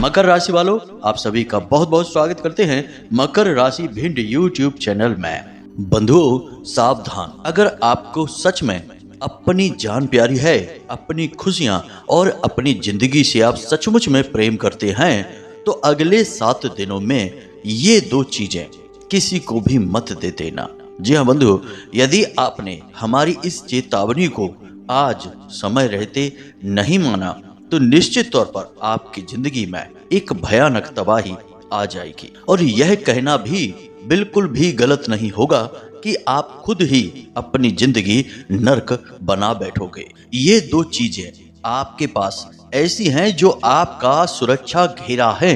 मकर राशि वालों, आप सभी का बहुत बहुत स्वागत करते हैं मकर राशि भिंड यूट्यूब चैनल में। बंधुओं सावधान, अगर आपको सच में अपनी जान प्यारी है, अपनी खुशियां और अपनी जिंदगी से आप सचमुच में प्रेम करते हैं तो अगले 7 दिनों में ये 2 चीजें किसी को भी मत दे देना। जी हाँ बंधुओं, यदि आपने हमारी इस चेतावनी को आज समय रहते नहीं माना तो निश्चित तौर पर आपकी जिंदगी में एक भयानक तबाही आ जाएगी। और यह कहना भी बिल्कुल भी गलत नहीं होगा कि आप खुद ही अपनी जिंदगी नर्क बना बैठोगे। ये 2 चीजें आपके पास ऐसी हैं जो आपका सुरक्षा घेरा है,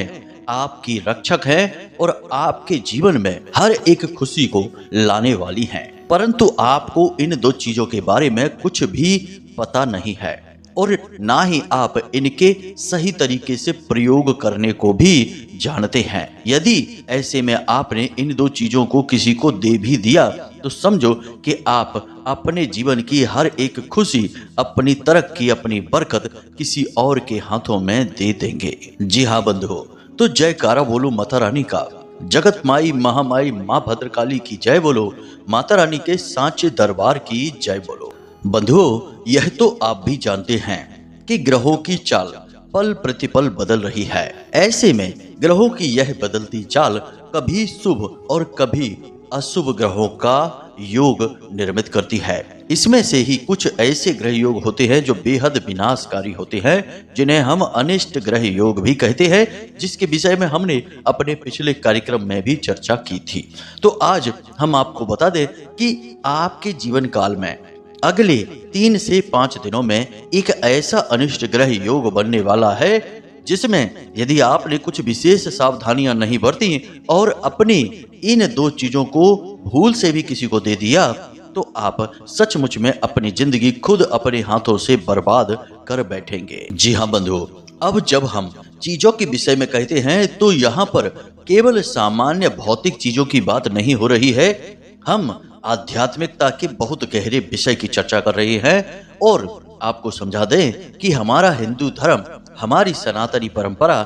आपकी रक्षक है और आपके जीवन में हर एक खुशी को लाने वाली हैं। परंतु आपको इन 2 चीजों के बारे में कुछ भी पता नहीं है और ना ही आप इनके सही तरीके से प्रयोग करने को भी जानते हैं। यदि ऐसे में आपने इन 2 चीजों को किसी को दे भी दिया तो समझो कि आप अपने जीवन की हर एक खुशी, अपनी तरक्की, अपनी बरकत किसी और के हाथों में दे देंगे। जी हाँ बंधुओं, तो जयकारा बोलो माता रानी का, जगत माई महामाई माँ भद्रकाली की जय बोलो, माता रानी के सांचे दरबार की जय बोलो। बंधुओं, यह तो आप भी जानते हैं कि ग्रहों की चाल पल प्रतिपल बदल रही है। ऐसे में ग्रहों की यह बदलती चाल कभी शुभ और कभी अशुभ ग्रहों का योग निर्मित करती है। इसमें से ही कुछ ऐसे ग्रह योग होते हैं जो बेहद विनाशकारी होते हैं, जिन्हें हम अनिष्ट ग्रह योग भी कहते हैं, जिसके विषय में हमने अपने पिछले कार्यक्रम में भी चर्चा की थी। तो आज हम आपको बता दें कि आपके जीवन काल में अगले 3 से 5 दिनों में एक ऐसा अनिष्ट ग्रह योग बनने वाला है जिसमें यदि आपने कुछ विशेष सावधानियां नहीं बरती और अपनी इन 2 चीजों को भूल से भी किसी को दे दिया तो आप सचमुच में अपनी जिंदगी खुद अपने हाथों से बर्बाद कर बैठेंगे। जी हाँ बंधुओं, अब जब हम चीजों के विषय में कहते हैं तो यहाँ पर केवल सामान्य भौतिक चीजों की बात नहीं हो रही है, हम आध्यात्मिकता के बहुत गहरे विषय की चर्चा कर रहे हैं। और आपको समझा दें कि हमारा हिंदू धर्म, हमारी सनातनी परंपरा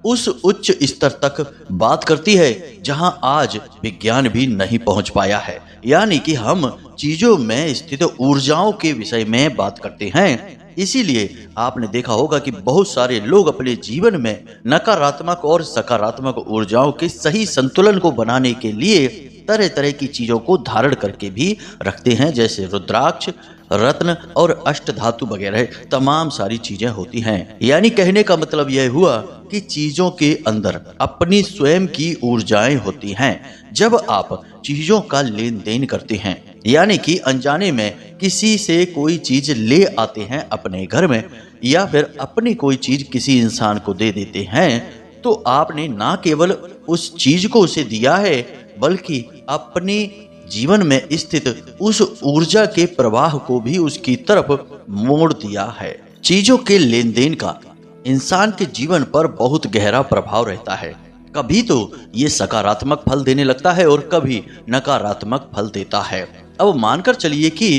उस उच्च स्तर तक बात करती है जहां आज विज्ञान भी नहीं पहुंच पाया है। यानी कि हम चीजों में स्थित ऊर्जाओं के विषय में बात करते हैं। इसीलिए आपने देखा होगा कि बहुत सारे लोग अपने जीवन में नकारात्मक और सकारात्मक ऊर्जाओं के सही संतुलन को बनाने के लिए तरह तरह की चीजों को धारण करके भी रखते हैं, जैसे रुद्राक्ष, रत्न और अष्ट धातु वगैरह तमाम सारी चीजें होती हैं। यानी कहने का मतलब यह हुआ कि चीजों के अंदर अपनी स्वयं की ऊर्जाएं होती हैं। जब आप चीजों का लेन देन करते हैं, यानी कि अनजाने में किसी से कोई चीज ले आते हैं अपने घर में, या फिर अपनी कोई चीज किसी इंसान को दे देते हैं, तो आपने ना केवल उस चीज को उसे दिया है बल्कि अपने जीवन में स्थित उस ऊर्जा के प्रवाह को भी उसकी तरफ मोड़ दिया है। चीजों के लेन देन का इंसान के जीवन पर बहुत गहरा प्रभाव रहता है। कभी तो ये सकारात्मक फल देने लगता है और कभी नकारात्मक फल देता है। अब मानकर चलिए कि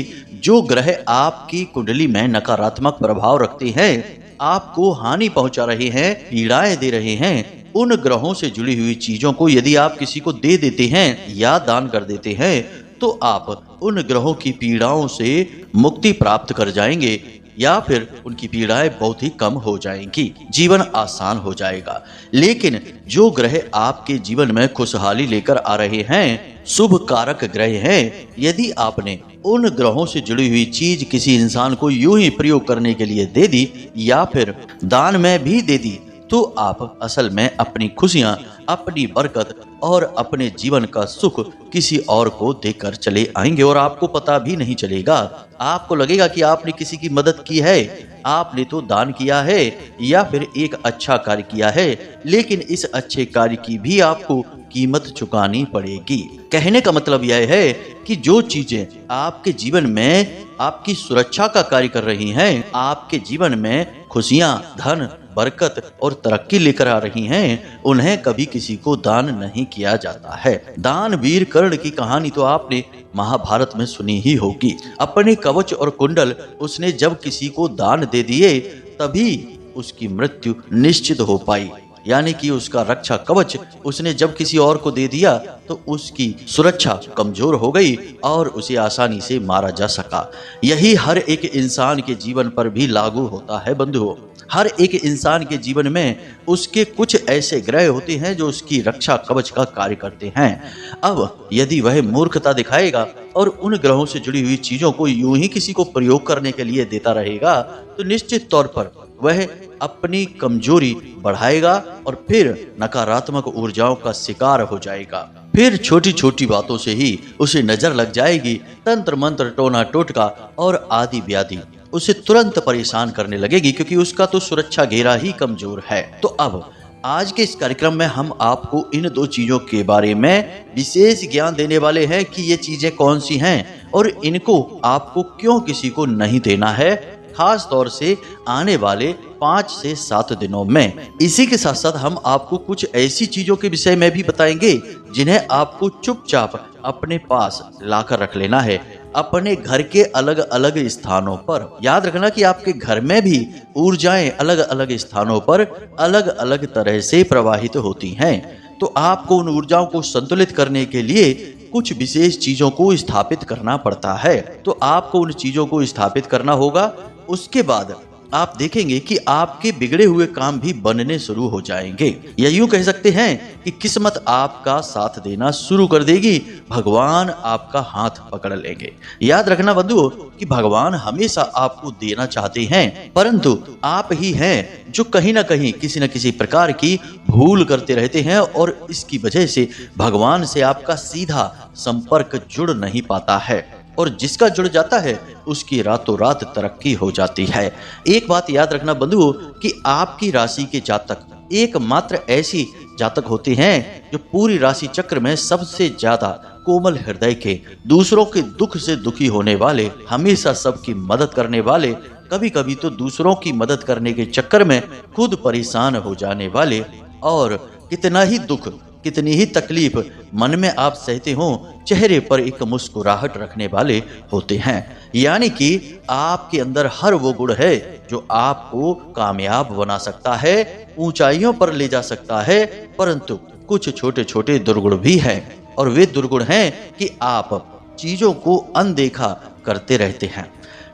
जो ग्रह आपकी कुंडली में नकारात्मक प्रभाव रखते हैं, आपको हानि पहुंचा रहे हैं, पीड़ाएं दे रहे हैं, उन ग्रहों से जुड़ी हुई चीजों को यदि आप किसी को दे देते हैं या दान कर देते हैं तो आप उन ग्रहों की पीड़ाओं से मुक्ति प्राप्त कर जाएंगे या फिर उनकी पीड़ाएं बहुत ही कम हो जाएंगी, जीवन आसान हो जाएगा। लेकिन जो ग्रह आपके जीवन में खुशहाली लेकर आ रहे हैं, शुभ कारक ग्रह हैं, यदि आपने उन ग्रहों से जुड़ी हुई चीज किसी इंसान को यूं ही प्रयोग करने के लिए दे दी या फिर दान में भी दे दी तो आप असल में अपनी खुशियां, अपनी बरकत और अपने जीवन का सुख किसी और को देकर चले आएंगे और आपको पता भी नहीं चलेगा। आपको लगेगा कि आपने किसी की मदद की है, आपने तो दान किया है या फिर एक अच्छा कार्य किया है, लेकिन इस अच्छे कार्य की भी आपको कीमत चुकानी पड़ेगी। कहने का मतलब यह है कि जो चीजें आपके जीवन में आपकी सुरक्षा का कार्य कर रही हैं, आपके जीवन में खुशियां, धन, बरकत और तरक्की लेकर आ रही हैं, उन्हें कभी किसी को दान नहीं किया जाता है। दानवीर कर्ण की कहानी तो आपने महाभारत में सुनी ही होगी। अपने कवच और कुंडल उसने जब किसी को दान दे दिए तभी उसकी मृत्यु निश्चित हो पाई। यानी कि उसका रक्षा कवच उसने जब किसी और को दे दिया तो उसकी सुरक्षा कमजोर हो गई और उसे आसानी से मारा जा सका। यही हर एक इंसान के जीवन पर भी लागू होता है बंधुओं। हर एक इंसान के जीवन में उसके कुछ ऐसे ग्रह होते हैं जो उसकी रक्षा कवच का कार्य करते हैं। अब यदि वह मूर्खता दिखाएगा और उन ग्रहों से जुड़ी हुई चीजों को यूं ही किसी को प्रयोग करने के लिए देता रहेगा तो निश्चित तौर पर वह अपनी कमजोरी बढ़ाएगा और फिर नकारात्मक ऊर्जाओं का शिकार हो जाएगा। फिर छोटी छोटी बातों से ही उसे नजर लग जाएगी। तंत्र मंत्र, टोना टोटका और आदि व्याधि उसे तुरंत परेशान करने लगेगी, क्योंकि उसका तो सुरक्षा घेरा ही कमजोर है। तो अब आज के इस कार्यक्रम में हम आपको इन दो चीजों के बारे में विशेष ज्ञान देने वाले हैं कि ये चीजें कौन सी हैं और इनको आपको क्यों किसी को नहीं देना है, खास तौर से आने वाले 5 से 7 दिनों में। इसी के साथ साथ हम आपको कुछ ऐसी चीजों के विषय में भी बताएंगे जिन्हें आपको चुपचाप अपने पास लाकर रख लेना है, अपने घर के अलग अलग स्थानों पर। याद रखना कि आपके घर में भी ऊर्जाएं अलग अलग स्थानों पर अलग अलग तरह से प्रवाहित होती हैं। तो आपको उन ऊर्जाओं को संतुलित करने के लिए कुछ विशेष चीजों को स्थापित करना पड़ता है। तो आपको उन चीजों को स्थापित करना होगा। उसके बाद आप देखेंगे कि आपके बिगड़े हुए काम भी बनने शुरू हो जाएंगे, या यूं कह सकते हैं कि किस्मत आपका साथ देना शुरू कर देगी। भगवान आपका हाथ पकड़ लेंगे। याद रखना बंधुओं कि भगवान हमेशा आपको देना चाहते हैं, परंतु आप ही हैं जो कहीं ना कहीं किसी न किसी प्रकार की भूल करते रहते हैं और इसकी वजह से भगवान से आपका सीधा संपर्क जुड़ नहीं पाता है। और जिसका जुड़ जाता है उसकी रातों रात तरक्की हो जाती है। एक बात याद रखना बंधुओं कि आपकी राशि के जातक एकमात्र ऐसी जातक होते हैं जो पूरी राशि चक्र में सबसे ज्यादा कोमल हृदय के, दूसरों के दुख से दुखी होने वाले, हमेशा सबकी मदद करने वाले, कभी कभी तो दूसरों की मदद करने के चक्कर में खुद परेशान हो जाने वाले, और कितना ही दुख, कितनी ही तकलीफ मन में आप सहते हो, चेहरे पर एक मुस्कुराहट रखने वाले होते हैं। यानी कि आपके अंदर हर वो गुण है जो आपको कामयाब बना सकता है, ऊंचाइयों पर ले जा सकता है, परंतु कुछ छोटे छोटे दुर्गुण भी हैं। और वे दुर्गुण हैं कि आप चीजों को अनदेखा करते रहते हैं।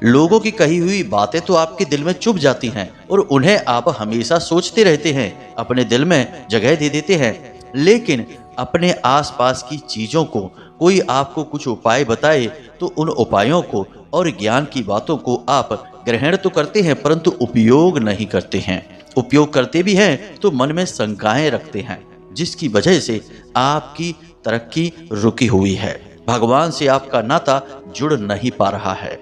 लोगों की कही हुई बातें तो आपके दिल में चुभ जाती हैं और उन्हें आप हमेशा सोचते रहते हैं, अपने दिल में जगह दे देते हैं। लेकिन अपने आसपास की चीजों को कोई आपको कुछ उपाय बताए तो उन उपायों को और ज्ञान की बातों को आप ग्रहण तो करते हैं, परंतु उपयोग नहीं करते हैं। उपयोग करते भी हैं तो मन में शंकाएं रखते हैं, जिसकी वजह से आपकी तरक्की रुकी हुई है। भगवान से आपका नाता जुड़ नहीं पा रहा है।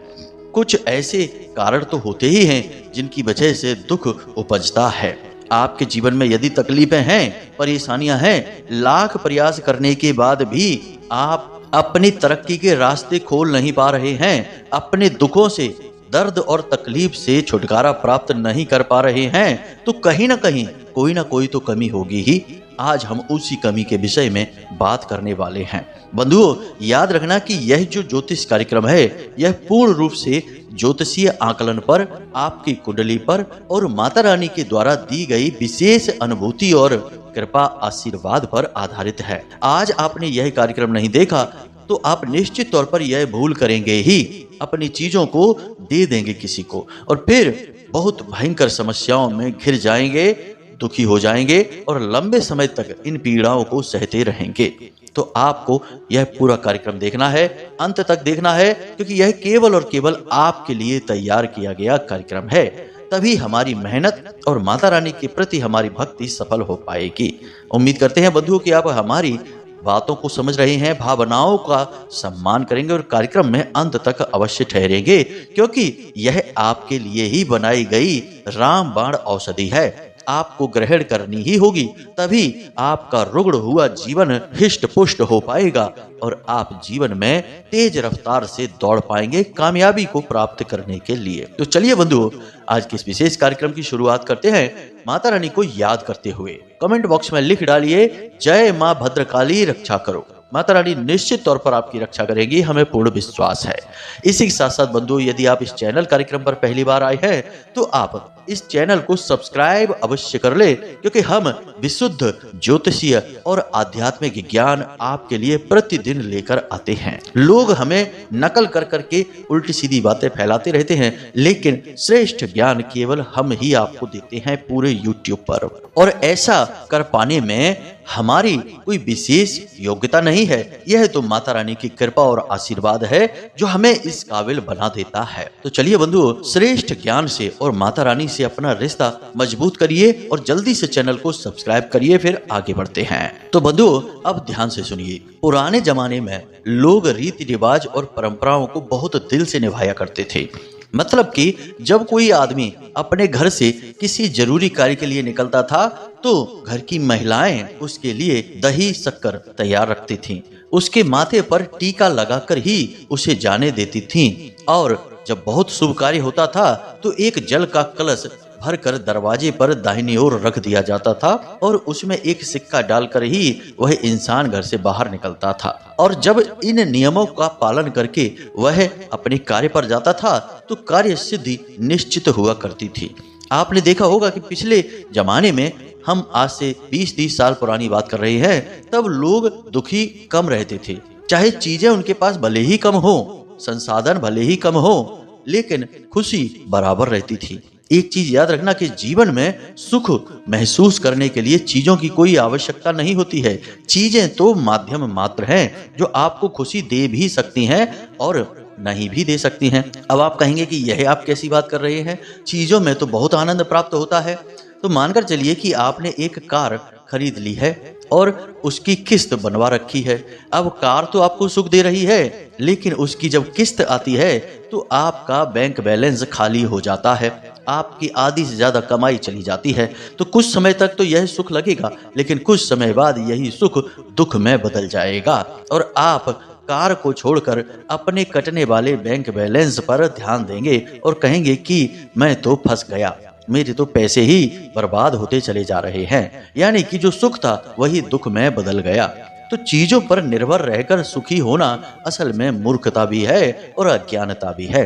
कुछ ऐसे कारण तो होते ही हैं जिनकी वजह से दुख उपजता है। आपके जीवन में यदि तकलीफें हैं, परेशानियां हैं, लाख प्रयास करने के बाद भी आप अपनी तरक्की के रास्ते खोल नहीं पा रहे हैं, अपने दुखों से, दर्द और तकलीफ से छुटकारा प्राप्त नहीं कर पा रहे हैं, तो कहीं ना कहीं कोई ना कोई तो कमी होगी ही। आज हम उसी कमी के विषय में बात करने वाले हैं। बंधुओं, याद रखना कि यह जो ज्योतिष कार्यक्रम है यह पूर्ण रूप से ज्योतिषीय आकलन पर, आपकी कुंडली पर और माता रानी के द्वारा दी गई विशेष अनुभूति और कृपा आशीर्वाद पर आधारित है। आज आपने यह कार्यक्रम नहीं देखा तो आप निश्चित तौर पर यह भूल करेंगे ही, अपनी चीजों को दे देंगे किसी को और फिर बहुत भयंकर समस्याओं में घिर जाएंगे, दुखी हो जाएंगे और लंबे समय तक इन पीड़ाओं को सहते रहेंगे। तो आपको यह पूरा कार्यक्रम देखना है, अंत तक देखना है, क्योंकि यह केवल और केवल आपके लिए तैयार किया गया कार्यक्रम है। तभी हमारी मेहनत और माता रानी के प्रति हमारी भक्ति सफल हो पाएगी। उम्मीद करते हैं बंधुओं कि आप हमारी बातों को समझ रहे हैं, भावनाओं का सम्मान करेंगे और कार्यक्रम में अंत तक अवश्य ठहरेंगे, क्योंकि यह आपके लिए ही बनाई गई रामबाण औषधि है। आपको ग्रहण करनी ही होगी, तभी आपका रुग्ण हुआ जीवन हिष्ट पुष्ट हो पाएगा और आप जीवन में तेज रफ्तार से दौड़ पाएंगे कामयाबी को प्राप्त करने के लिए। तो चलिए बंधुओं, आज के इस विशेष कार्यक्रम की शुरुआत करते हैं माता रानी को याद करते हुए। कमेंट बॉक्स में लिख डालिए, जय मां भद्रकाली रक्षा करो। माता रानी निश्चित तौर पर आपकी रक्षा करेगी, हमें पूर्ण विश्वास है। इसी के साथ साथ बंधुओं, यदि आप इस चैनल कार्यक्रम पर पहली बार आए हैं तो आप इस चैनल को सब्सक्राइब अवश्य कर ले, क्योंकि हम विशुद्ध ज्योतिषीय और आध्यात्मिक ज्ञान आपके लिए प्रतिदिन लेकर आते हैं। लोग हमें नकल कर करके उल्टी सीधी बातें फैलाते रहते हैं, लेकिन श्रेष्ठ ज्ञान केवल हम ही आपको देते हैं पूरे YouTube पर। और ऐसा कर पाने में हमारी कोई विशेष योग्यता नहीं है, यह तो माता रानी की कृपा और आशीर्वाद है जो हमें इस काबिल बना देता है। तो चलिए बंधुओं, श्रेष्ठ ज्ञान से और माता रानी से अपना रिश्ता मजबूत करिए और जल्दी से चैनल को सब्सक्राइब करिए, फिर आगे बढ़ते हैं। तो बंधुओं, अब ध्यान से सुनिए। पुराने जमाने में लोग रीति रिवाज और परंपराओं को बहुत दिल से निभाया करते थे। मतलब कि जब कोई आदमी अपने घर से किसी जरूरी कार्य के लिए निकलता था तो घर की महिलाएं उसके लिए दही शक्कर तैयार रखती थीं। उसके माथे पर टीका लगाकर ही उसे जाने देती थीं। और जब बहुत शुभ कार्य होता था तो एक जल का कलश भरकर दरवाजे पर दाहिनी ओर रख दिया जाता था और उसमें एक सिक्का डालकर ही वह इंसान घर से बाहर निकलता था। और जब इन नियमों का पालन करके वह अपने कार्य पर जाता था तो कार्य सिद्धि निश्चित हुआ करती थी। आपने देखा होगा कि पिछले जमाने में, हम आज से 20-30 साल पुरानी बात कर रहे हैं, तब लोग दुखी कम रहते थे। चाहे चीजें उनके पास भले ही कम हो, संसाधन भले ही कम हो, लेकिन खुशी बराबर रहती थी। एक चीज याद रखना कि जीवन में सुख महसूस करने के लिए चीजों की कोई आवश्यकता नहीं होती है। चीजें तो माध्यम मात्र हैं जो आपको खुशी दे भी सकती हैं और नहीं भी दे सकती हैं। अब आप कहेंगे कि यह आप कैसी बात कर रहे हैं, चीजों में तो बहुत आनंद प्राप्त होता है। तो मानकर चलिए कि आपने एक कार खरीद ली है और उसकी किस्त बनवा रखी है। अब कार तो आपको सुख दे रही है, लेकिन उसकी जब किस्त आती है तो आपका बैंक बैलेंस खाली हो जाता है, आपकी आधी से ज्यादा कमाई चली जाती है। तो कुछ समय तक तो यह सुख लगेगा, लेकिन कुछ समय बाद यही सुख दुख में बदल जाएगा और आप कार को छोड़कर अपने कटने वाले बैंक बैलेंस पर ध्यान देंगे और कहेंगे कि मैं तो फंस गया, मेरे तो पैसे ही बर्बाद होते चले जा रहे हैं। यानी कि जो सुख था वही दुख में बदल गया। तो चीजों पर निर्भर रहकर सुखी होना असल में मूर्खता भी है और अज्ञानता भी है।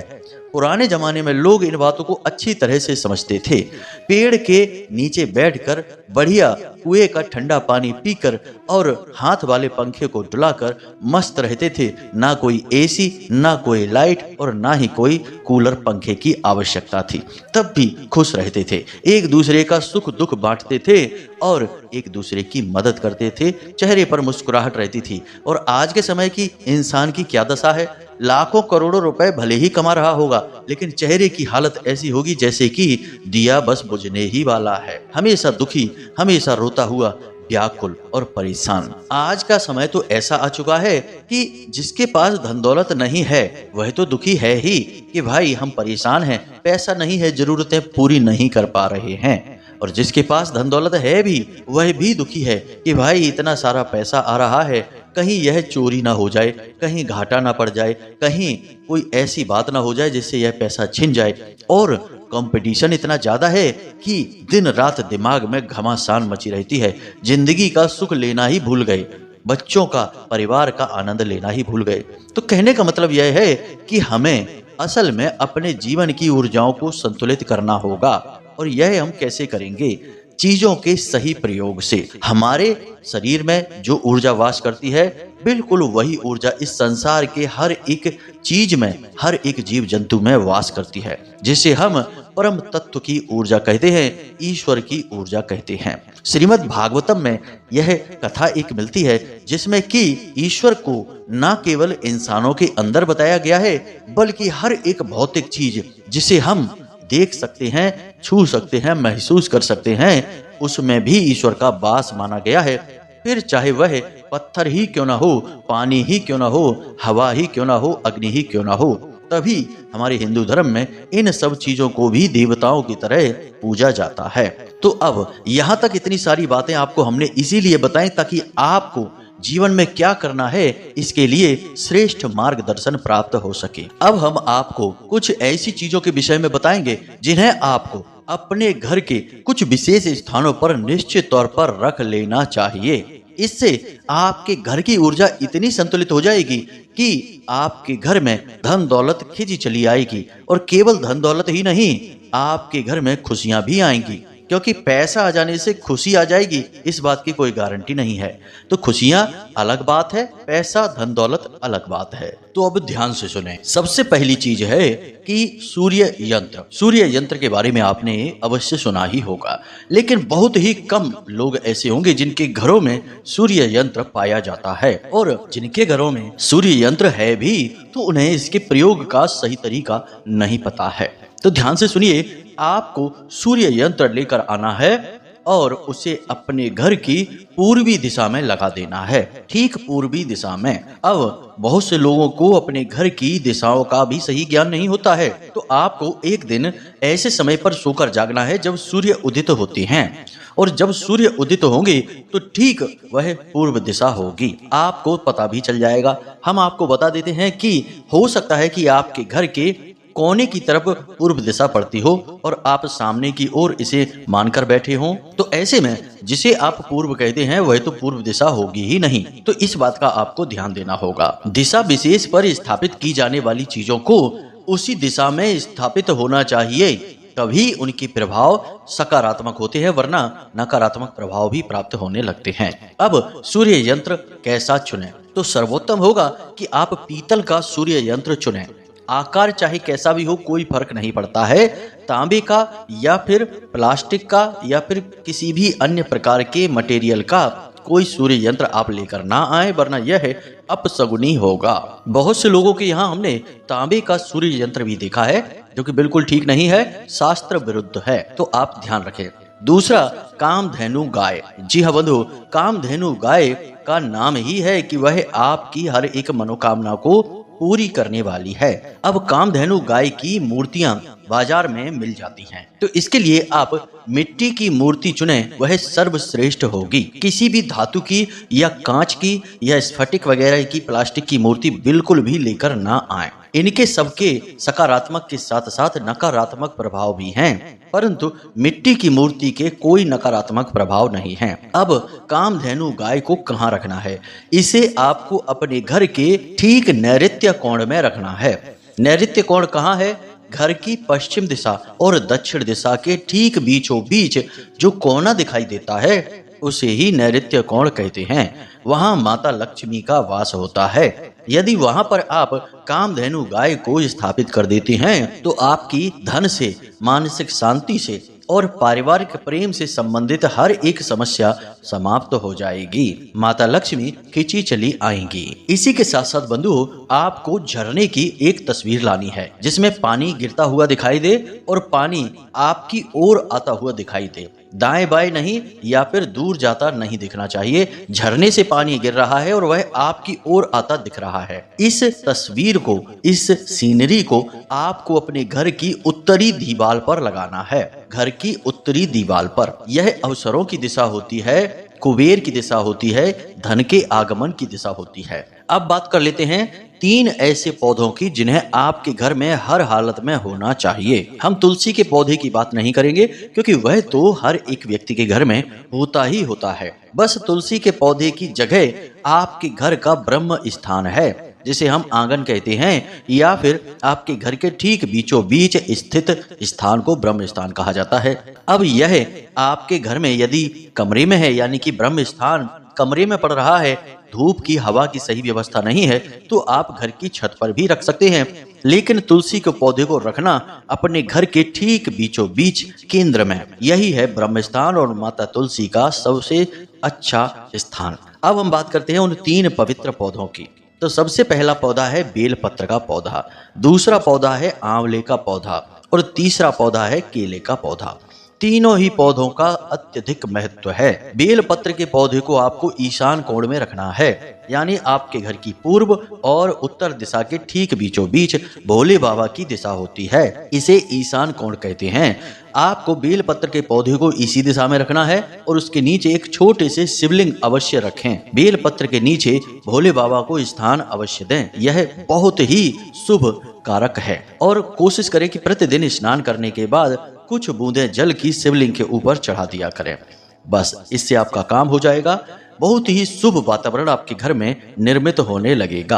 पुराने जमाने में लोग इन बातों को अच्छी तरह से समझते थे। पेड़ के नीचे बैठकर बढ़िया कुएं का ठंडा पानी पीकर और हाथ वाले पंखे को डुलाकर मस्त रहते थे। ना कोई एसी, ना कोई लाइट और ना ही कोई कूलर पंखे की आवश्यकता थी, तब भी खुश रहते थे। एक दूसरे का सुख दुख बांटते थे और एक दूसरे की मदद करते थे। चेहरे पर मुस्कुराहट रहती थी। और आज के समय की इंसान की क्या दशा है, लाखों करोड़ों रुपए भले ही कमा रहा होगा, लेकिन चेहरे की हालत ऐसी होगी जैसे कि दिया बस बुझने ही वाला है। हमेशा दुखी, हमेशा रोता हुआ, व्याकुल और परेशान। आज का समय तो ऐसा आ चुका है कि जिसके पास धन दौलत नहीं है वह तो दुखी है ही कि भाई हम परेशान हैं, पैसा नहीं है, जरूरतें पूरी नहीं कर पा रहे हैं। और जिसके पास धन दौलत है भी, वह भी दुखी है कि भाई इतना सारा पैसा आ रहा है, कहीं यह चोरी ना हो जाए, कहीं घाटा ना पड़ जाए, कहीं कोई ऐसी बात ना हो जाए जिससे यह पैसा छिन जाए। और कंपटीशन इतना ज्यादा है कि दिन रात दिमाग में घमासान मची रहती है। जिंदगी का सुख लेना ही भूल गए, बच्चों का, परिवार का आनंद लेना ही भूल गए। तो कहने का मतलब यह है कि हमें असल में अपने जीवन की ऊर्जाओं को संतुलित करना होगा। और यह हम कैसे करेंगे? चीजों के सही प्रयोग से। हमारे शरीर में जो ऊर्जा वास करती है, बिल्कुल वही ऊर्जा इस संसार के हर एक चीज में, हर एक जीव जंतु में वास करती है, जिसे हम परम तत्व की ऊर्जा कहते हैं, ईश्वर की ऊर्जा कहते हैं। श्रीमद् भागवतम में यह कथा एक मिलती है जिसमें कि ईश्वर को न केवल इंसानों के अंदर बताया गया है, बल्कि हर एक भौतिक चीज जिसे हम देख सकते हैं, छू सकते हैं, महसूस कर सकते हैं, उसमें भी ईश्वर का वास माना गया है। फिर चाहे वह पत्थर ही क्यों ना हो, पानी ही क्यों ना हो, हवा ही क्यों ना हो, अग्नि ही क्यों ना हो। तभी हमारे हिंदू धर्म में इन सब चीजों को भी देवताओं की तरह पूजा जाता है। तो अब यहाँ तक इतनी सारी बातें आपको हमने इसीलिए बताई ताकि आपको जीवन में क्या करना है इसके लिए श्रेष्ठ मार्गदर्शन प्राप्त हो सके। अब हम आपको कुछ ऐसी चीजों के विषय में बताएंगे जिन्हें आपको अपने घर के कुछ विशेष स्थानों पर निश्चित तौर पर रख लेना चाहिए। इससे आपके घर की ऊर्जा इतनी संतुलित हो जाएगी कि आपके घर में धन दौलत खिंची चली आएगी, और केवल धन दौलत ही नहीं, आपके घर में खुशियां भी आएंगी। क्योंकि पैसा आ जाने से खुशी आ जाएगी, इस बात की कोई गारंटी नहीं है। तो खुशियां अलग बात है, पैसा धन दौलत अलग बात है। तो अब ध्यान से सुने। सबसे पहली चीज है कि सूर्य यंत्र। सूर्य यंत्र के बारे में आपने अवश्य सुना ही होगा, लेकिन बहुत ही कम लोग ऐसे होंगे जिनके घरों में सूर्य यंत्र पाया जाता है, और जिनके घरों में सूर्य यंत्र है भी तो उन्हें इसके प्रयोग का सही तरीका नहीं पता है। तो ध्यान से सुनिए, आपको सूर्य यंत्र लेकर आना है और उसे अपने घर की पूर्वी दिशा में लगा देना है, ठीक पूर्वी दिशा में। अब बहुत से लोगों को अपने घर की दिशाओं का भी सही ज्ञान नहीं होता है, तो आपको एक दिन ऐसे समय पर सोकर जागना है जब सूर्य उदित होते हैं, और जब सूर्य उदित होंगे तो ठीक वह पूर्व दिशा होगी। आपको पता भी चल जाएगा। हम आपको बता देते हैं कि हो सकता है कि आपके घर के कोने की तरफ पूर्व दिशा पड़ती हो और आप सामने की ओर इसे मानकर बैठे हों, तो ऐसे में जिसे आप पूर्व कहते हैं वह तो पूर्व दिशा होगी ही नहीं। तो इस बात का आपको ध्यान देना होगा। दिशा विशेष पर स्थापित की जाने वाली चीजों को उसी दिशा में स्थापित होना चाहिए, तभी उनके प्रभाव सकारात्मक होते हैं, वरना नकारात्मक प्रभाव भी प्राप्त होने लगते हैं। अब सूर्य यंत्र कैसा चुनें? तो सर्वोत्तम होगा कि आप पीतल का सूर्य यंत्र चुनें। आकार चाहे कैसा भी हो, कोई फर्क नहीं पड़ता है। तांबे का या फिर प्लास्टिक का या फिर किसी भी अन्य प्रकार के मटेरियल का कोई सूर्य यंत्र आप लेकर ना आए, वरना यह अपशगुनी होगा। बहुत से लोगों के यहाँ हमने तांबे का सूर्य यंत्र भी देखा है, जो कि बिल्कुल ठीक नहीं है, शास्त्र विरुद्ध है। तो आप ध्यान रखें। दूसरा, कामधेनु गाय। जी हाँ बंधु, कामधेनु गाय का नाम ही है कि वह आपकी हर एक मनोकामना को पूरी करने वाली है। अब कामधेनु गाय की मूर्तियां बाजार में मिल जाती हैं, तो इसके लिए आप मिट्टी की मूर्ति चुनें, वह सर्वश्रेष्ठ होगी। किसी भी धातु की या कांच की या स्फटिक वगैरह की प्लास्टिक की मूर्ति बिल्कुल भी लेकर ना आए। इनके सबके सकारात्मक के साथ साथ नकारात्मक प्रभाव भी हैं, परंतु मिट्टी की मूर्ति के कोई नकारात्मक प्रभाव नहीं है। अब कामधेनु गाय को कहाँ रखना है? इसे आपको अपने घर के ठीक नैऋत्य कोण में रखना है। नैऋत्य कोण कहाँ है? घर की पश्चिम दिशा और दक्षिण दिशा के ठीक बीचों बीच जो कोना दिखाई देता है उसे ही नैऋत्य कोण कहते हैं। वहां माता लक्ष्मी का वास होता है। यदि वहां पर आप कामधेनु गाय को स्थापित कर देते हैं तो आपकी धन से, मानसिक शांति से और पारिवारिक प्रेम से संबंधित हर एक समस्या समाप्त हो जाएगी। माता लक्ष्मी खिंची चली आएंगी। इसी के साथ साथ बंधु, आपको झरने की एक तस्वीर लानी है जिसमें पानी गिरता हुआ दिखाई दे और पानी आपकी ओर आता हुआ दिखाई दे। दाएं बाएं नहीं या फिर दूर जाता नहीं दिखना चाहिए। झरने से पानी गिर रहा है और वह आपकी ओर आता दिख रहा है। इस तस्वीर को, इस सीनरी को आपको अपने घर की उत्तरी दीवार पर लगाना है। घर की उत्तरी दीवार पर। यह अवसरों की दिशा होती है, कुबेर की दिशा होती है, धन के आगमन की दिशा होती है। अब बात कर लेते हैं 3 ऐसे पौधों की जिन्हें आपके घर में हर हालत में होना चाहिए। हम तुलसी के पौधे की बात नहीं करेंगे क्योंकि वह तो हर एक व्यक्ति के घर में होता ही होता है। बस तुलसी के पौधे की जगह आपके घर का ब्रह्म स्थान है, जिसे हम आंगन कहते हैं, या फिर आपके घर के ठीक बीचों बीच स्थित स्थान को ब्रह्म स्थान कहा जाता है। अब यह आपके घर में यदि कमरे में है, यानी कि ब्रह्म स्थान कमरे में पड़ रहा है, धूप की हवा की सही व्यवस्था नहीं है, तो आप घर की छत पर भी रख सकते हैं। लेकिन तुलसी के पौधे को रखना अपने घर के ठीक बीचों बीच केंद्र में। यही है ब्रह्म स्थान और माता तुलसी का सबसे अच्छा स्थान। अब हम बात करते हैं उन 3 पवित्र पौधों की। तो सबसे पहला पौधा है बेलपत्र का पौधा, दूसरा पौधा है आंवले का पौधा और तीसरा पौधा है केले का पौधा। तीनों ही पौधों का अत्यधिक महत्व है। बेलपत्र के पौधे को आपको ईशान कोण में रखना है, यानी आपके घर की पूर्व और उत्तर दिशा के ठीक बीचों बीच भोले बाबा की दिशा होती है। इसे ईशान कोण कहते हैं। आपको बेलपत्र के पौधे को इसी दिशा में रखना है और उसके नीचे एक छोटे से शिवलिंग अवश्य रखें। बेलपत्र के नीचे भोले बाबा को स्थान अवश्य दें। यह बहुत ही शुभ कारक है। और कोशिश करें कि प्रतिदिन स्नान करने के बाद कुछ बूंदें जल की शिवलिंग के ऊपर चढ़ा दिया करें। बस इससे आपका काम हो जाएगा। बहुत ही शुभ वातावरण आपके घर में निर्मित होने लगेगा।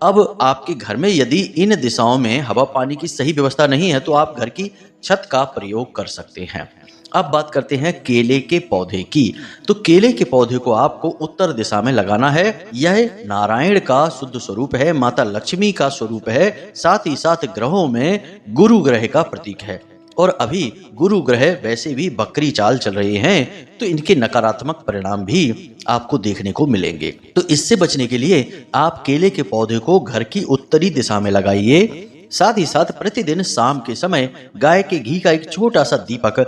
अब आपके घर में यदि इन दिशाओं में हवा पानी की सही व्यवस्था नहीं है तो आप घर की छत का प्रयोग कर सकते हैं। अब बात करते हैं केले के पौधे की। तो केले के पौधे को आपको उत्तर दिशा में लगाना है। यह नारायण का शुद्ध स्वरूप है, माता लक्ष्मी का स्वरूप है, साथ ही साथ ग्रहों में गुरु ग्रह का प्रतीक है। और अभी गुरु ग्रह वैसे भी बकरी चाल चल रहे हैं, तो इनके नकारात्मक परिणाम भी आपको देखने को मिलेंगे। तो इससे बचने के लिए आप केले के पौधे को घर की उत्तरी दिशा में लगाइए। साथ ही साथ प्रतिदिन शाम के समय गाय के घी का एक छोटा सा दीपक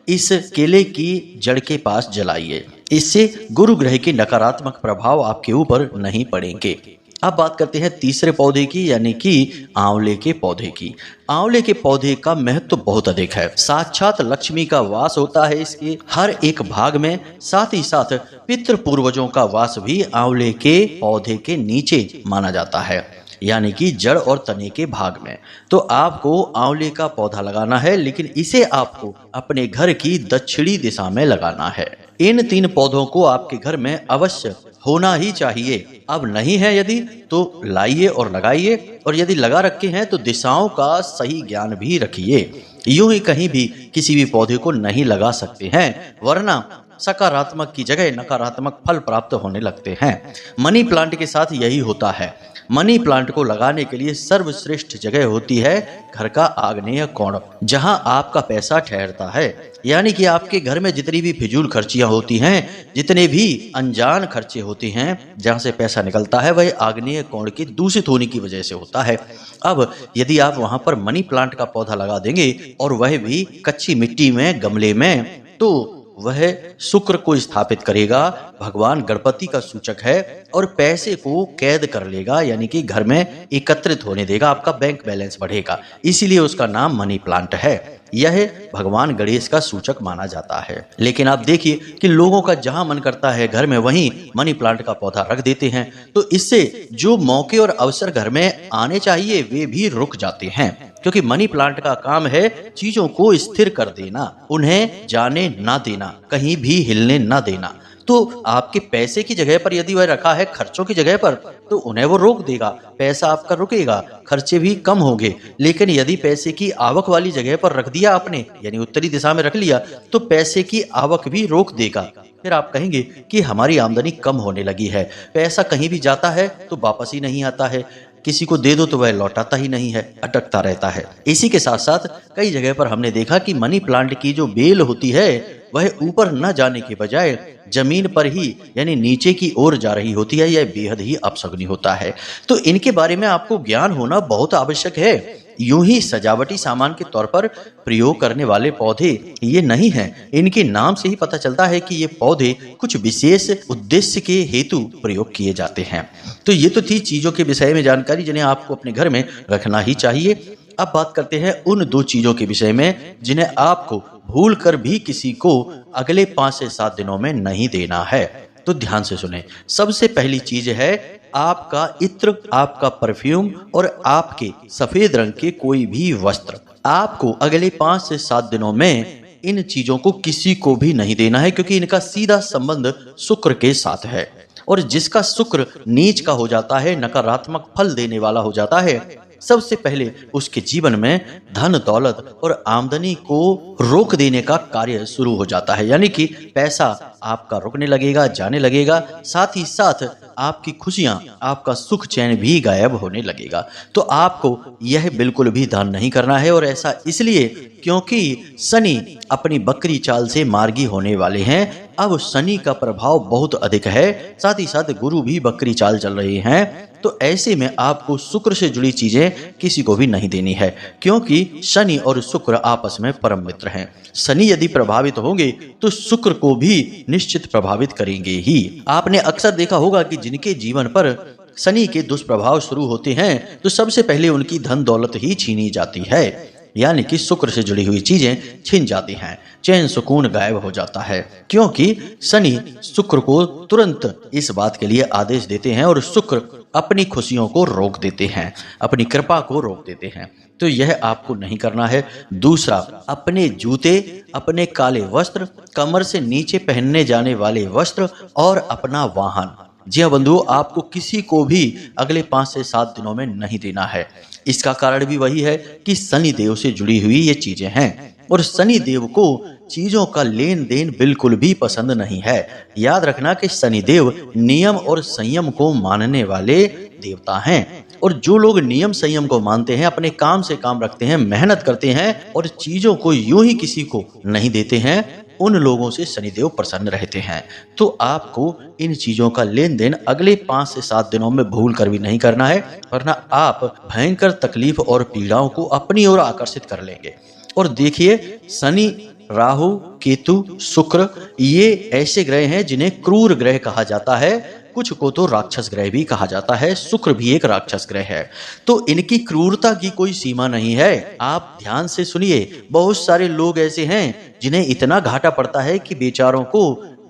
इस केले की जड़ के पास जलाइए। इससे गुरु ग्रह के नकारात्मक प्रभाव आपके ऊपर नहीं पड़ेंगे। अब बात करते हैं तीसरे पौधे की, यानी कि आंवले के पौधे की। आंवले के पौधे का महत्व तो बहुत अधिक है। साक्षात लक्ष्मी का वास होता है इसके हर एक भाग में। साथ ही साथ पितृ पूर्वजों का वास भी आंवले के पौधे के नीचे माना जाता है, यानी कि जड़ और तने के भाग में। तो आपको आंवले का पौधा लगाना है, लेकिन इसे आपको अपने घर की दक्षिणी दिशा में लगाना है। इन 3 पौधों को आपके घर में अवश्य होना ही चाहिए। अब नहीं है यदि तो लाइए और लगाइए, और यदि लगा रखे हैं तो दिशाओं का सही ज्ञान भी रखिए। यूं ही कहीं भी किसी भी पौधे को नहीं लगा सकते हैं, वरना सकारात्मक की जगह नकारात्मक फल प्राप्त होने लगते हैं। मनी प्लांट के साथ यही होता है। मनी प्लांट को लगाने के लिए सर्वश्रेष्ठ जगह होती है घर का आग्नेय कोण, जहां आपका पैसा ठहरता है। यानी कि आपके घर में जितनी भी फिजूल खर्चियां होती हैं, जितने भी अनजान खर्चे होते हैं, जहां से पैसा निकलता है, वह आग्नेय कोण के दूषित होने की वजह से होता है। अब यदि आप वहां पर मनी प्लांट का पौधा लगा देंगे, और वह भी कच्ची मिट्टी में, गमले में, तो वह शुक्र को स्थापित करेगा, भगवान गणपति का सूचक है, और पैसे को कैद कर लेगा, यानी कि घर में एकत्रित होने देगा, आपका बैंक बैलेंस बढ़ेगा। इसीलिए उसका नाम मनी प्लांट है। यह भगवान गणेश का सूचक माना जाता है। लेकिन आप देखिए कि लोगों का जहां मन करता है घर में वहीं मनी प्लांट का पौधा रख देते हैं, तो इससे जो मौके और अवसर घर में आने चाहिए वे भी रुक जाते हैं। क्योंकि मनी प्लांट का काम है चीजों को स्थिर कर देना, उन्हें जाने ना देना, कहीं भी हिलने ना देना। तो आपके पैसे की जगह पर यदि वह रखा है खर्चों की जगह पर, तो उन्हें वो रोक देगा, पैसा आपका रुकेगा, खर्चे भी कम होंगे। लेकिन यदि पैसे की आवक वाली जगह पर रख दिया आपने, यानी उत्तरी दिशा में रख लिया, तो पैसे की आवक भी रोक देगा। फिर आप कहेंगे कि हमारी आमदनी कम होने लगी है, पैसा कहीं भी जाता है तो वापस ही नहीं आता है, किसी को दे दो तो वह लौटाता ही नहीं है, अटकता रहता है। इसी के साथ साथ कई जगह पर हमने देखा कि मनी प्लांट की जो बेल होती है वह ऊपर न जाने के बजाय जमीन पर ही, यानी नीचे की ओर जा रही होती है। यह बेहद ही अपशगुनी होता है। तो इनके बारे में आपको ज्ञान होना बहुत आवश्यक है। यूं ही सजावटी सामान के तौर पर प्रयोग करने वाले पौधे ये नहीं हैं। इनके नाम से ही पता चलता है कि ये पौधे कुछ विशेष उद्देश्य के हेतु प्रयोग किए जाते हैं। तो ये तो थी चीजों के विषय में जानकारी जिन्हें आपको अपने घर में रखना ही चाहिए। अब बात करते हैं उन 2 चीजों के विषय में जिन्हें आपको भूल कर भी किसी को अगले 5 से 7 दिनों में नहीं देना है। तो ध्यान से सुने। सबसे पहली चीज है आपका इत्र, आपका परफ्यूम और आपके सफेद रंग के कोई भी वस्त्र। आपको अगले 5 से 7 दिनों में इन चीजों को किसी को भी नहीं देना है, क्योंकि इनका सीधा संबंध शुक्र के साथ है। और जिसका शुक्र नीच का हो जाता है, नकारात्मक फल देने वाला हो जाता है, सबसे पहले उसके जीवन में धन दौलत और आमदनी को रोक देने का कार्य शुरू हो जाता है। यानी कि पैसा आपका रुकने लगेगा, जाने लगेगा, साथ ही साथ आपकी खुशियां, आपका सुख चैन भी गायब होने लगेगा। तो आपको यह बिल्कुल भी दान नहीं करना है। और ऐसा इसलिए क्योंकि शनि अपनी बकरी चाल से मार्गी होने वाले हैं। अब शनि का प्रभाव बहुत अधिक है, साथ ही साथ गुरु भी बकरी चाल चल रहे हैं। तो ऐसे में आपको शुक्र से जुड़ी चीजें किसी को भी नहीं देनी है, क्योंकि शनि और शुक्र आपस में परम मित्र हैं। शनि यदि प्रभावित होंगे तो शुक्र को भी निश्चित प्रभावित करेंगे ही। आपने अक्सर देखा होगा कि जिनके जीवन पर शनि के दुष्प्रभाव शुरू होते हैं तो सबसे पहले उनकी धन दौलत ही छीनी जाती है। यानी कि शुक्र से जुड़ी हुई चीजें छिन जाती हैं, चैन सुकून गायब हो जाता है, क्योंकि शनि शुक्र को तुरंत इस बात के लिए आदेश देते हैं और शुक्र अपनी खुशियों को रोक देते हैं, अपनी कृपा को रोक देते हैं। तो यह आपको नहीं करना है। दूसरा, अपने जूते, अपने काले वस्त्र, कमर से नीचे पहनने जाने वाले वस्त्र और अपना वाहन, जी हाँ बंधुओं, आपको किसी को भी अगले 5 से 7 दिनों में नहीं देना है। इसका कारण भी वही है कि शनि देव से जुड़ी हुई ये चीजें हैं और शनि देव को चीजों का लेन देन बिल्कुल भी पसंद नहीं है। याद रखना कि शनि देव नियम और संयम को मानने वाले देवता हैं और जो लोग नियम संयम को मानते हैं, अपने काम से काम रखते हैं, मेहनत करते हैं और चीजों को यूं ही किसी को नहीं देते हैं, उन लोगों से शनिदेव प्रसन्न रहते हैं। तो आपको इन चीजों का लेन देन अगले 5 से 7 दिनों में भूल कर भी नहीं करना है, वरना आप भयंकर तकलीफ और पीड़ाओं को अपनी ओर आकर्षित कर लेंगे। और देखिए, शनि, राहु, केतु, शुक्र ये ऐसे ग्रह हैं जिन्हें क्रूर ग्रह कहा जाता है, कुछ को तो राक्षस ग्रह भी कहा जाता है। शुक्र भी एक राक्षस ग्रह है, तो इनकी क्रूरता की कोई सीमा नहीं है। आप ध्यान से सुनिए, बहुत सारे लोग ऐसे हैं जिन्हें इतना घाटा पड़ता है कि बेचारों को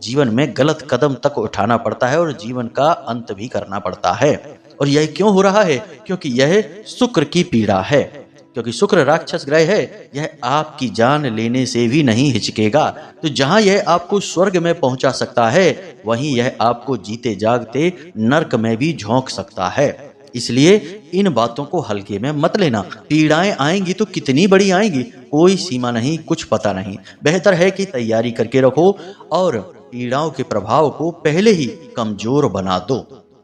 जीवन में गलत कदम तक उठाना पड़ता है और जीवन का अंत भी करना पड़ता है। और यह क्यों हो रहा है? क्योंकि यह शुक्र की पीड़ा है, क्योंकि शुक्र राक्षस ग्रह है। यह आपकी जान लेने से भी नहीं हिचकेगा। तो जहां यह आपको स्वर्ग में पहुंचा सकता है, वहीं यह आपको जीते जागते नरक में भी झोंक सकता है। इसलिए इन बातों को हल्के में मत लेना। पीड़ाएं आएंगी तो कितनी बड़ी आएंगी, कोई सीमा नहीं, कुछ पता नहीं। बेहतर है कि तैयारी करके रखो और पीड़ाओं के प्रभाव को पहले ही कमजोर बना दो,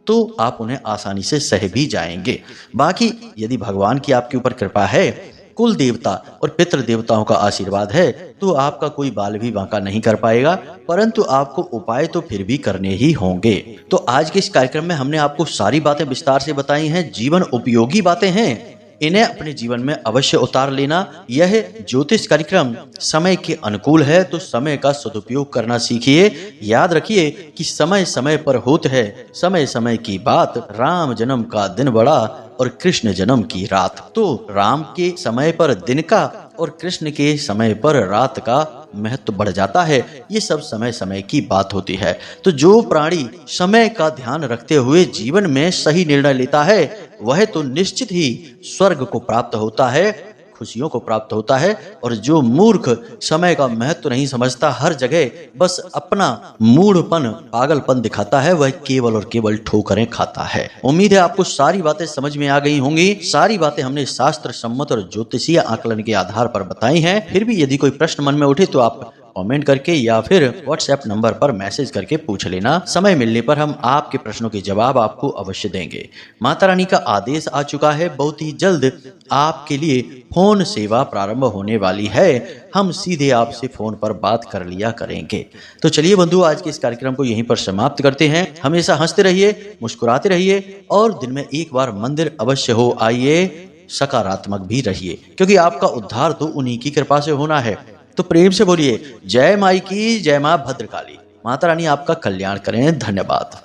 तो आप उन्हें आसानी से सह भी जाएंगे। बाकी यदि भगवान की आपके ऊपर कृपा है, कुल देवता और पितृ देवताओं का आशीर्वाद है, तो आपका कोई बाल भी बांका नहीं कर पाएगा, परंतु आपको उपाय तो फिर भी करने ही होंगे। तो आज के इस कार्यक्रम में हमने आपको सारी बातें विस्तार से बताई हैं, जीवन उपयोगी बातें हैं, इन्हें अपने जीवन में अवश्य उतार लेना। यह ज्योतिष कार्यक्रम समय के अनुकूल है, तो समय का सदुपयोग करना सीखिए। याद रखिए कि समय समय पर होत है, समय समय की बात, राम जन्म का दिन बड़ा और कृष्ण जन्म की रात। तो राम के समय पर दिन का और कृष्ण के समय पर रात का महत्व बढ़ जाता है। ये सब समय समय की बात होती है। तो जो प्राणी समय का ध्यान रखते हुए जीवन में सही निर्णय लेता है, वह तो निश्चित ही स्वर्ग को प्राप्त होता है, खुशियों को प्राप्त होता है। और जो मूर्ख समय का महत्व नहीं समझता, हर जगह बस अपना मूढ़पन, पागलपन दिखाता है, वह केवल और केवल ठोकरें खाता है। उम्मीद है आपको सारी बातें समझ में आ गई होंगी। सारी बातें हमने शास्त्र सम्मत और ज्योतिषीय आकलन के आधार पर बताई हैं। फिर भी यदि कोई प्रश्न मन में उठे तो आप कमेंट करके या फिर व्हाट्सएप नंबर पर मैसेज करके पूछ लेना। समय मिलने पर हम आपके प्रश्नों के जवाब आपको अवश्य देंगे। माता रानी का आदेश आ चुका है, बहुत ही जल्द आपके लिए फोन सेवा प्रारंभ होने वाली है। हम सीधे आपसे फोन पर बात कर लिया करेंगे। तो चलिए बंधु, आज के इस कार्यक्रम को यहीं पर समाप्त करते हैं। हमेशा हंसते रहिए, मुस्कुराते रहिए और दिन में एक बार मंदिर अवश्य हो आइए। सकारात्मक भी रहिए, क्योंकि आपका उद्धार तो उन्हीं की कृपा से होना है। तो प्रेम से बोलिए जय माई की, जय मां भद्रकाली। माता रानी आपका कल्याण करें। धन्यवाद।